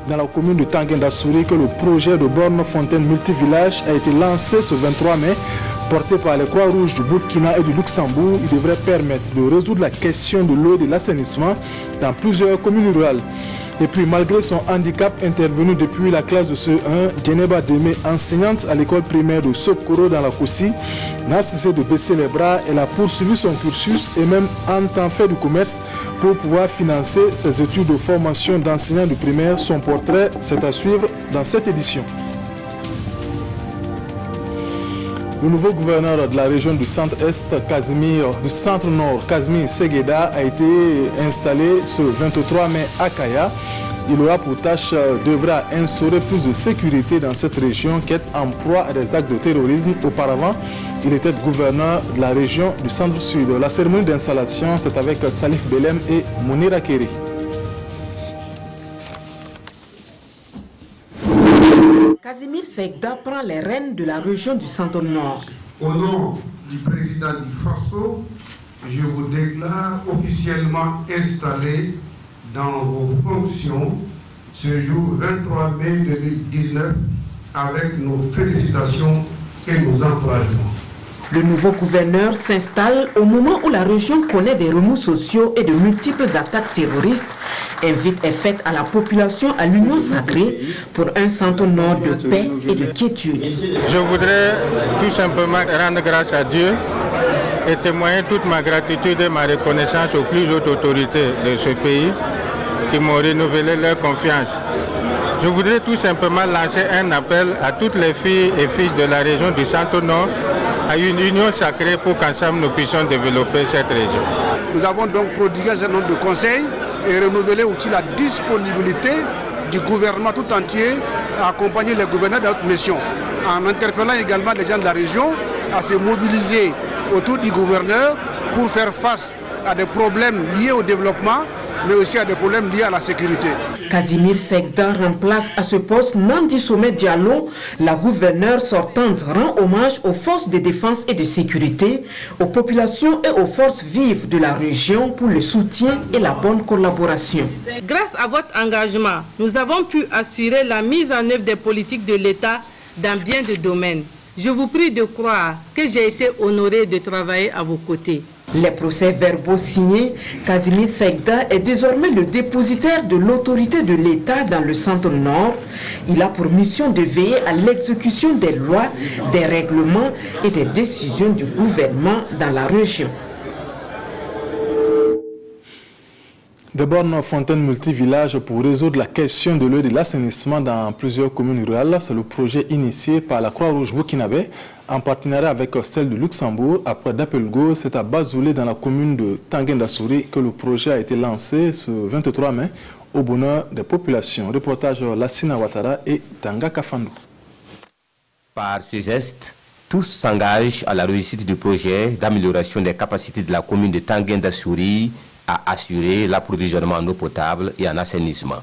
Dans la commune de Tanguin-Dassouri, que le projet de borne fontaine multivillage a été lancé ce 23 mai, porté par les Croix-Rouges du Burkina et du Luxembourg. Il devrait permettre de résoudre la question de l'eau et de l'assainissement dans plusieurs communes rurales. Et puis, malgré son handicap intervenu depuis la classe de CE1, Djeneba Deme, enseignante à l'école primaire de Sokoro dans la Koussi, n'a cessé de baisser les bras. Elle a poursuivi son cursus et même en temps fait du commerce pour pouvoir financer ses études de formation d'enseignant du primaire. Son portrait, c'est à suivre dans cette édition. Le nouveau gouverneur de la région du centre-est, du centre-nord, Casimir Segueda, a été installé ce 23 mai à Kaya. Il aura pour tâche d'œuvrer à instaurer plus de sécurité dans cette région qui est en proie à des actes de terrorisme. Auparavant, il était gouverneur de la région du centre-sud. La cérémonie d'installation, c'est avec Salif Belem et Mounira Keri. Casimir Segueda prend les rênes de la région du Centre-Nord. Au nom du président du FASO, je vous déclare officiellement installé dans vos fonctions ce jour 23 mai 2019 avec nos félicitations et nos encouragements. Le nouveau gouverneur s'installe au moment où la région connaît des remous sociaux et de multiples attaques terroristes. Invite est faite à la population à l'union sacrée pour un Centre-Nord de paix et de quiétude. Je voudrais tout simplement rendre grâce à Dieu et témoigner toute ma gratitude et ma reconnaissance aux plus hautes autorités de ce pays qui m'ont renouvelé leur confiance. Je voudrais tout simplement lancer un appel à toutes les filles et fils de la région du Centre-Nord à une union sacrée pour qu'ensemble nous puissions développer cette région. Nous avons donc prodigué un certain nombre de conseils et renouvelé aussi la disponibilité du gouvernement tout entier à accompagner les gouverneurs de notre mission, en interpellant également les gens de la région à se mobiliser autour du gouverneur pour faire face à des problèmes liés au développement, mais aussi à des problèmes liés à la sécurité. Casimir Segueda remplace à ce poste Nandi Sommet Diallo. La gouverneure sortante rend hommage aux forces de défense et de sécurité, aux populations et aux forces vives de la région pour le soutien et la bonne collaboration. Grâce à votre engagement, nous avons pu assurer la mise en œuvre des politiques de l'État dans bien de domaines. Je vous prie de croire que j'ai été honoré de travailler à vos côtés. Les procès-verbaux signés, Casimir Segueda est désormais le dépositaire de l'autorité de l'État dans le Centre-Nord. Il a pour mission de veiller à l'exécution des lois, des règlements et des décisions du gouvernement dans la région. Des bornes fontaines multivillages pour résoudre la question de l'eau et de l'assainissement dans plusieurs communes rurales. C'est le projet initié par la Croix-Rouge burkinabé en partenariat avec celle du Luxembourg. Après Dapelgo, c'est à Bazoulé dans la commune de Tanguin-Dassouri que le projet a été lancé ce 23 mai au bonheur des populations. Reportage Lassina Ouattara et Tanga Kafandou. Par ce geste, tous s'engagent à la réussite du projet d'amélioration des capacités de la commune de Tanguin-Dassouri à assurer l'approvisionnement en eau potable et en assainissement.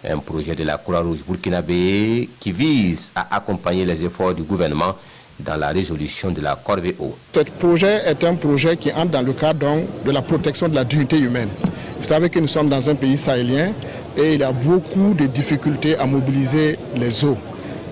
Un projet de la Croix-Rouge burkinabé qui vise à accompagner les efforts du gouvernement dans la résolution de la corvée eau. Ce projet est un projet qui entre dans le cadre de la protection de la dignité humaine. Vous savez que nous sommes dans un pays sahélien et il y a beaucoup de difficultés à mobiliser les eaux.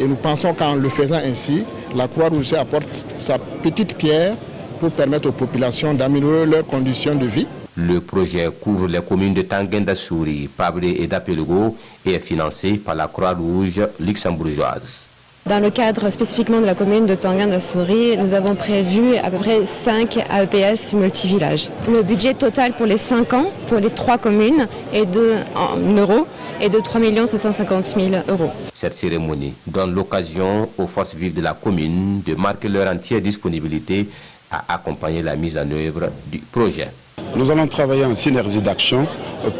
Et nous pensons qu'en le faisant ainsi, la Croix-Rouge apporte sa petite pierre pour permettre aux populations d'améliorer leurs conditions de vie. Le projet couvre les communes de Tanguin-Dassouri, Pabré et Dapelgo et est financé par la Croix-Rouge luxembourgeoise. Dans le cadre spécifiquement de la commune de Tanguin-Dassouri, nous avons prévu à peu près 5 AEPS multivillages. Le budget total pour les 5 ans, pour les 3 communes, est en euros et de 3 750 000 euros. Cette cérémonie donne l'occasion aux forces vives de la commune de marquer leur entière disponibilité à accompagner la mise en œuvre du projet. Nous allons travailler en synergie d'action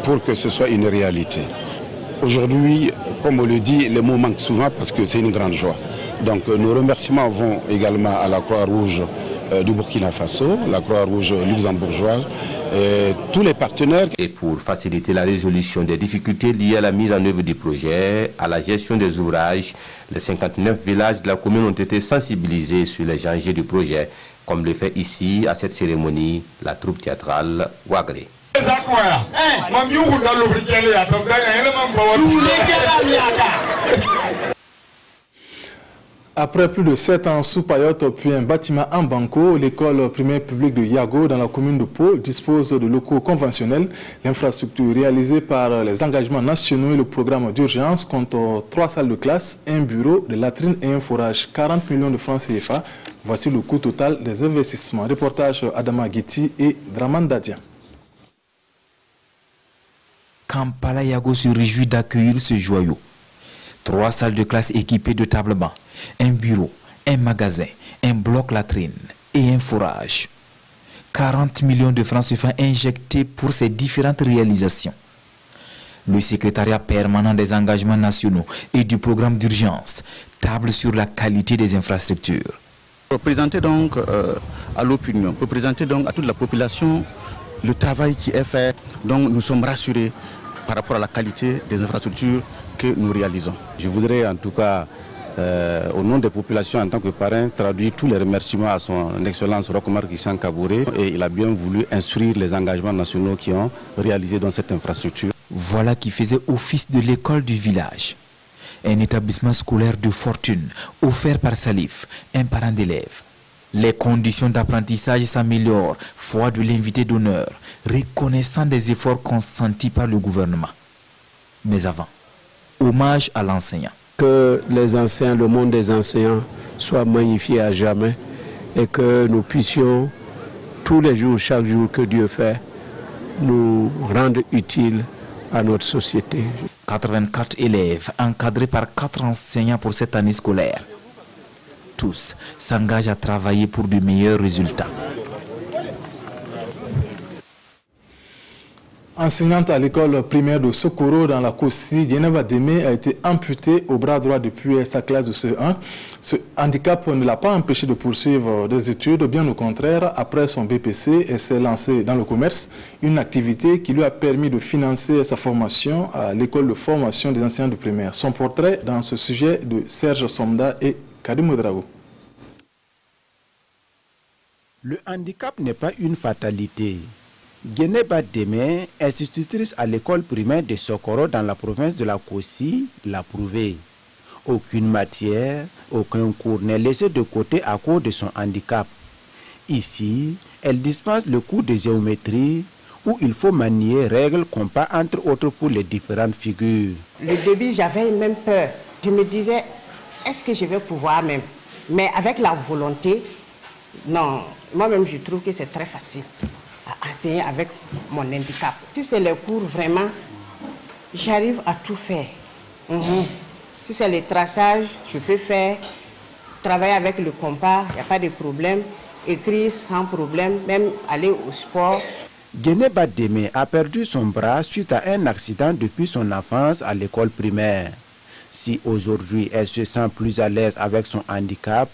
pour que ce soit une réalité. Aujourd'hui, comme on le dit, les mots manquent souvent parce que c'est une grande joie. Donc nos remerciements vont également à la Croix-Rouge du Burkina Faso, la Croix-Rouge luxembourgeoise, et tous les partenaires. Et pour faciliter la résolution des difficultés liées à la mise en œuvre du projet, à la gestion des ouvrages, les 59 villages de la commune ont été sensibilisés sur les enjeux du projet, comme le fait ici, à cette cérémonie, la troupe théâtrale Ouagré. Après plus de 7 ans sous paillote puis un bâtiment en banco, l'école primaire publique de Yago dans la commune de Pau dispose de locaux conventionnels. L'infrastructure réalisée par les engagements nationaux et le programme d'urgence compte 3 salles de classe, un bureau, des latrines et un forage. 40 millions de francs CFA. Voici le coût total des investissements. Reportage Adama Guiti et Draman Dadian. Kampala Yago se réjouit d'accueillir ce joyau. 3 salles de classe équipées de tables-bancs, un bureau, un magasin, un bloc latrine et un fourrage. 40 millions de francs CFA injectés pour ces différentes réalisations. Le secrétariat permanent des engagements nationaux et du programme d'urgence table sur la qualité des infrastructures. Pour présenter donc à l'opinion, pour présenter donc à toute la population le travail qui est fait, donc nous sommes rassurés par rapport à la qualité des infrastructures que nous réalisons. Je voudrais en tout cas, au nom des populations en tant que parrain, traduire tous les remerciements à son Excellence Roch-Marc Christian Kaboré, et il a bien voulu instruire les engagements nationaux qui ont réalisé dans cette infrastructure. Voilà qui faisait office de l'école du village. Un établissement scolaire de fortune offert par Salif, un parent d'élèves. Les conditions d'apprentissage s'améliorent, foi de l'invité d'honneur, reconnaissant des efforts consentis par le gouvernement. Mais avant, hommage à l'enseignant. Que les enseignants, le monde des enseignants soit magnifié à jamais et que nous puissions tous les jours, chaque jour que Dieu fait, nous rendre utiles à notre société. 84 élèves encadrés par 4 enseignants pour cette année scolaire. Tous s'engagent à travailler pour de meilleurs résultats. Enseignante à l'école primaire de Sokoro dans la Kossi, Geneva Démé a été amputée au bras droit depuis sa classe de CE1. Ce handicap ne l'a pas empêché de poursuivre des études, bien au contraire. Après son BPC, elle s'est lancée dans le commerce, une activité qui lui a permis de financer sa formation à l'école de formation des enseignants de primaire. Son portrait dans ce sujet de Serge Somda et Karim Ouedraogo. Le handicap n'est pas une fatalité. Geneva Démé, institutrice à l'école primaire de Sokoro dans la province de la Kossi, l'a prouvé. Aucune matière, aucun cours n'est laissé de côté à cause de son handicap. Ici, elle dispense le cours de géométrie où il faut manier règles, compas, entre autres pour les différentes figures. Le début, j'avais même peur. Je me disais, est-ce que je vais pouvoir même? Mais avec la volonté, non, moi-même je trouve que c'est très facile à enseigner avec mon handicap. Si c'est les cours, vraiment, j'arrive à tout faire. Si c'est les traçages, je peux faire. Travailler avec le compas, il n'y a pas de problème. Écrire sans problème, même aller au sport. Geneva Démé a perdu son bras suite à un accident depuis son enfance à l'école primaire. Si aujourd'hui elle se sent plus à l'aise avec son handicap,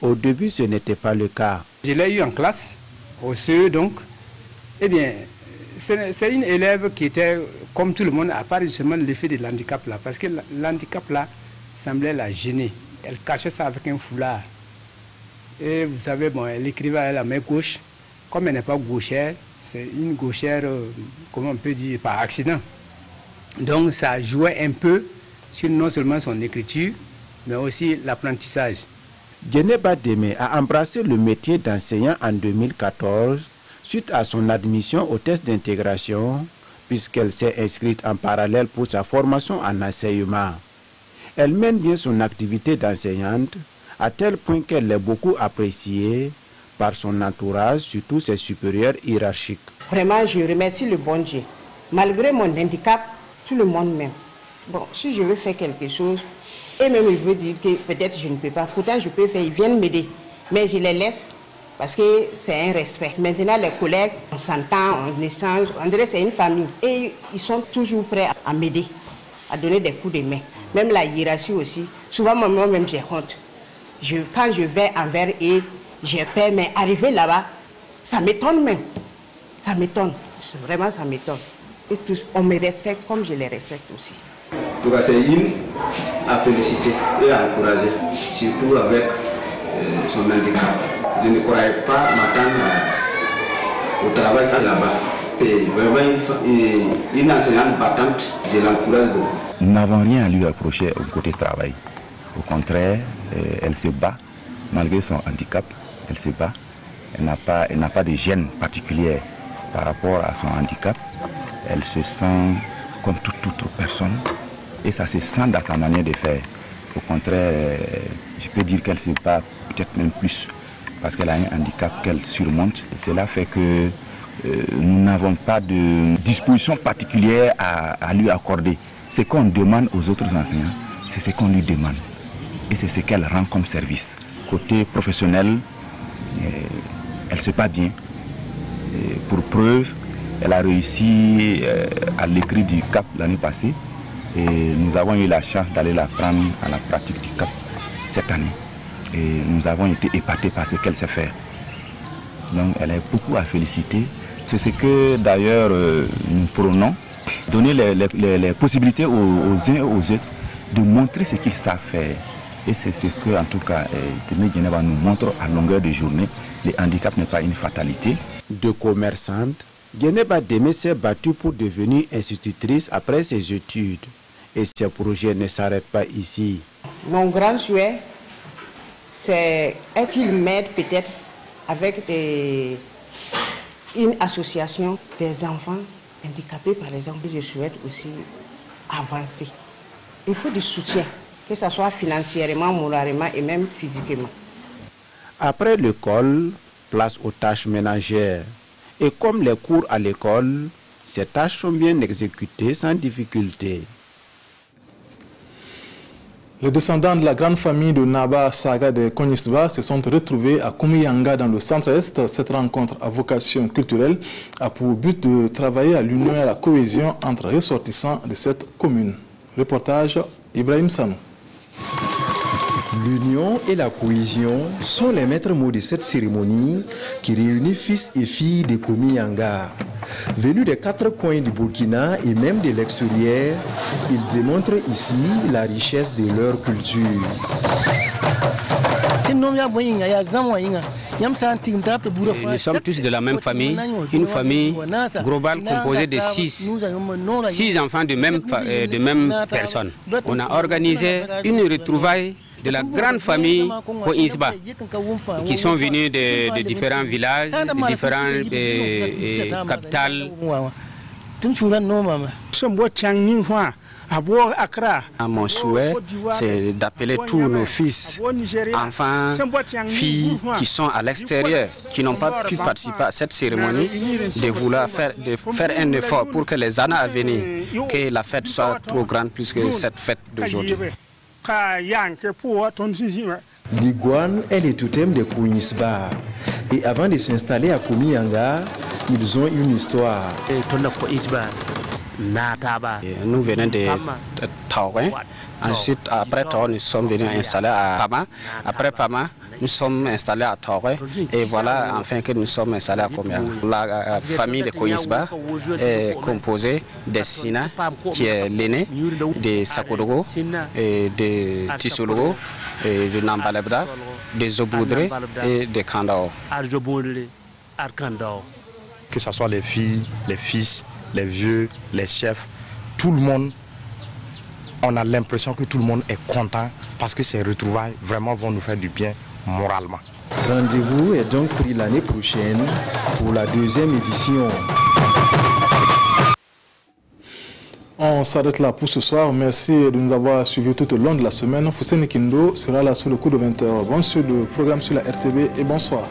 au début ce n'était pas le cas. Je l'ai eu en classe, au CE donc. Eh bien, c'est une élève qui était comme tout le monde, à part justement l'effet de l'handicap là. Parce que l'handicap là semblait la gêner. Elle cachait ça avec un foulard. Et vous savez, bon, elle écrivait à la main gauche. Comme elle n'est pas gauchère, c'est une gauchère, comment on peut dire, par accident. Donc ça jouait un peu sur non seulement son écriture, mais aussi l'apprentissage. Geneva Démé a embrassé le métier d'enseignant en 2014 suite à son admission au test d'intégration, puisqu'elle s'est inscrite en parallèle pour sa formation en enseignement. Elle mène bien son activité d'enseignante, à tel point qu'elle est beaucoup appréciée par son entourage, surtout ses supérieurs hiérarchiques. Vraiment, je remercie le bon Dieu. Malgré mon handicap, tout le monde m'aime. Bon, si je veux faire quelque chose, et même il veut dire que peut-être je ne peux pas, pourtant je peux faire, ils viennent m'aider. Mais je les laisse parce que c'est un respect. Maintenant, les collègues, on s'entend, on échange, on dirait que c'est une famille. Et ils sont toujours prêts à m'aider, à donner des coups de main. Même la hiérarchie aussi. Souvent, moi-même, j'ai honte. Quand je vais envers eux, j'ai peur, mais arriver là-bas, ça m'étonne même. Ça m'étonne. Vraiment, ça m'étonne. Et tous, on me respecte comme je les respecte aussi. En tout cas, c'est une à féliciter et à encourager, surtout avec son handicap. Je ne croyais pas m'attendre au travail là-bas. C'est vraiment une enseignante battante, je l'encourage beaucoup. Nous n'avons rien à lui reprocher au côté travail. Au contraire, elle se bat, malgré son handicap, elle se bat. Elle n'a pas de gêne particulière par rapport à son handicap. Elle se sent comme toute autre personne et ça se sent dans sa manière de faire. Au contraire, je peux dire qu'elle se bat peut-être même plus parce qu'elle a un handicap qu'elle surmonte. Et cela fait que nous n'avons pas de disposition particulière à lui accorder. Ce qu'on demande aux autres enseignants, c'est ce qu'on lui demande. Et c'est ce qu'elle rend comme service. Côté professionnel, elle se bat bien. Et pour preuve, elle a réussi à l'écrit du CAP l'année passée. Et nous avons eu la chance d'aller la prendre à la pratique du CAP cette année. Et nous avons été épatés par ce qu'elle sait faire. Donc elle a beaucoup à féliciter. C'est ce que d'ailleurs nous prônons, donner les possibilités aux uns et aux autres de montrer ce qu'ils savent faire. Et c'est ce que, en tout cas, Témé Djeneba nous montre à longueur de journée. Le handicap n'est pas une fatalité. De commerçante, Djeneba Démé s'est battue pour devenir institutrice après ses études. Et ce projet ne s'arrête pas ici. Mon grand souhait, c'est qu'il m'aide peut-être avec une association des enfants handicapés, par exemple. Je souhaite aussi avancer. Il faut du soutien, que ce soit financièrement, moralement et même physiquement. Après l'école, place aux tâches ménagères. Et comme les cours à l'école, ces tâches sont bien exécutées sans difficulté. Les descendants de la grande famille de Naba Saga de Konyisba se sont retrouvés à Koumiyanga dans le centre-est. Cette rencontre à vocation culturelle a pour but de travailler à l'union et à la cohésion entre ressortissants de cette commune. Reportage Ibrahim Sanou. L'union et la cohésion sont les maîtres mots de cette cérémonie qui réunit fils et filles de Koumiyanga. Venus des quatre coins du Burkina et même de l'extérieur, ils démontrent ici la richesse de leur culture. Nous sommes tous de la même famille, une famille globale composée de six enfants de même personne. On a organisé une retrouvaille de la grande famille Koinsba, qui sont venus de différents villages, de différentes capitales. Mon souhait, c'est d'appeler tous nos fils, enfants, filles qui sont à l'extérieur, qui n'ont pas pu participer à cette cérémonie, de vouloir faire un effort pour que les années à venir, que la fête soit trop grande plus que cette fête d'aujourd'hui. L'iguane est le totem de Kounisba. Et avant de s'installer à Koumiyanga, ils ont une histoire. Nous venons de Taouin. Ensuite, après Taouin, nous sommes venus installer à Pama. Après Pama, nous sommes installés à Taouin. Et voilà enfin que nous sommes installés à Koumiyanga. La famille de Kounisba est composée de Sina, qui est l'aîné, de Sakodogo, de Tissologo, de Nambalebda, de Zoboudre et de Kandao. Que ce soit les filles, les fils, les vieux, les chefs, tout le monde, on a l'impression que tout le monde est content parce que ces retrouvailles vraiment vont nous faire du bien moralement. Rendez-vous est donc pris l'année prochaine pour la deuxième édition. On s'arrête là pour ce soir. Merci de nous avoir suivis tout au long de la semaine. Fousseni Kindo sera là sous le coup de 20h. Bon sur le programme sur la RTB et bonsoir.